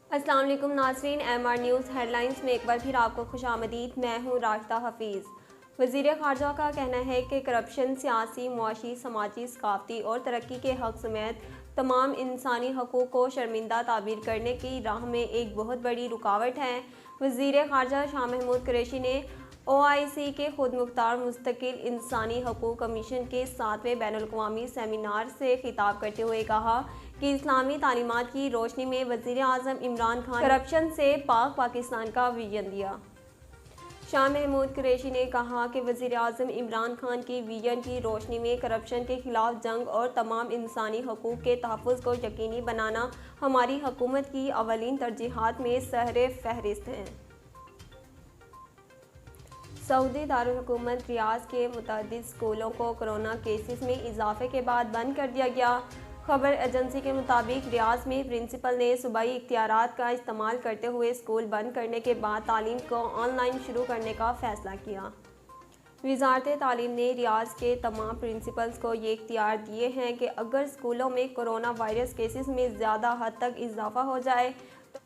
अस्सलाम वालेकुम नाज़रीन, MR न्यूज़ हेडलाइंस में एक बार फिर आपको खुशामदीद। मैं हूँ राशिदा हफीज़। वज़ीर ख़ारजा का कहना है कि करप्शन सियासी, मुआशी, समाजी, सकाफ़ती और तरक्की के हक़ समेत तमाम इंसानी हकूक़ को शर्मिंदा ताबीर करने की राह में एक बहुत बड़ी रुकावट है। वज़ीर ख़ारजा शाह महमूद कुरैशी ने OIC के खुद मुख्तार मुस्तकिल इंसानी हकूक़ कमीशन के 7वें बैनुल-अक़वामी सेमिनार से खिताब करते हुए कहा कि इस्लामी तालीमात की रोशनी में वज़ीर आज़म इमरान खान करप्शन से पाक पाकिस्तान का विजन दिया। शाह महमूद कुरैशी ने कहा कि वज़ीर आज़म इमरान खान की विजन की रोशनी में करप्शन के खिलाफ जंग और तमाम इंसानी हकूक़ के तहफ़्फ़ुज़ को यकीनी बनाना हमारी हुकूमत की अवलीन तरजीहात में सहरे फहरिस्त हैं। सऊदी दारुल हुकूमत रियाद के मुतअद्दिद स्कूलों को कोरोना केसेस में इजाफे के बाद बंद कर दिया गया। खबर एजेंसी के मुताबिक रियाद में प्रिंसिपल ने सूबाई इख्तियारात का इस्तेमाल करते हुए स्कूल बंद करने के बाद तालीम को ऑनलाइन शुरू करने का फ़ैसला किया। वज़ारत तालीम ने रियाद के तमाम प्रिंसिपल्स को ये इख्तियार दिए हैं कि अगर स्कूलों में कोरोना वायरस केसेस में ज़्यादा हद तक इजाफा हो जाए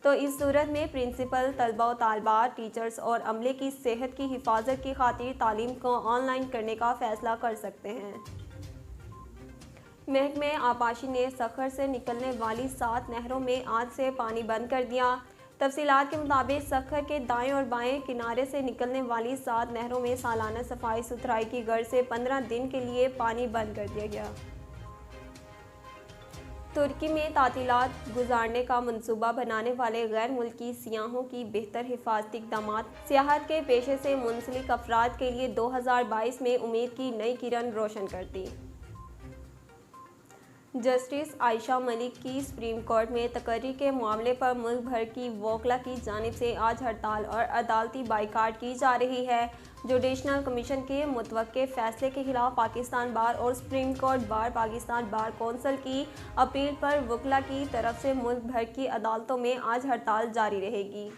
तो इस सूरत में प्रिंसिपल तलबा व तालबात, टीचर्स और अमले की सेहत की हिफाजत की खातिर तालीम को ऑनलाइन करने का फ़ैसला कर सकते हैं। महकमे आबाशी ने सखर से निकलने वाली 7 नहरों में आज से पानी बंद कर दिया। तफसीलात के मुताबिक सखर के दाएं और बाएं किनारे से निकलने वाली 7 नहरों में सालाना सफाई सुथराई की गर्ज से 15 दिन के लिए पानी बंद कर दिया गया। तुर्की में तातीलात गुजारने का मंसूबा बनाने वाले गैर मुल्की सियाहों की बेहतर हिफाजती इक़दामात सियाहत के पेशे से मुंसलिक अफराद के लिए 2022 में उम्मीद की नई किरण रोशन करती। जस्टिस आयशा मलिक की सुप्रीम कोर्ट में तकर्री के मामले पर मुल्क भर की वकला की जानिब से आज हड़ताल और अदालती बाइकाट की जा रही है। जुडिशल कमीशन के मुतवक्के फैसले के खिलाफ पाकिस्तान बार और supreme court bar Pakistan bar council की अपील पर वकला की तरफ से मुल्क भर की अदालतों में आज हड़ताल जारी रहेगी।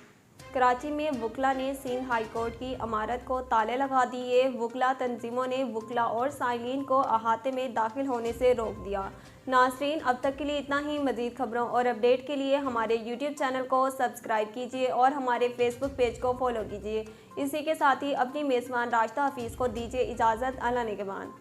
कराची में वकला ने सिंध हाई कोर्ट की इमारत को ताले लगा दिए। वकला तंजीमों ने वकला और साइलिन को अहाते में दाखिल होने से रोक दिया। नाज़रीन, अब तक के लिए इतना ही। मज़ीद खबरों और अपडेट के लिए हमारे YouTube चैनल को सब्सक्राइब कीजिए और हमारे Facebook पेज को फॉलो कीजिए। इसी के साथ ही अपनी मेज़बान राशिदा हफीज़ को दीजिए इजाज़त। अल्लाह निगहबान।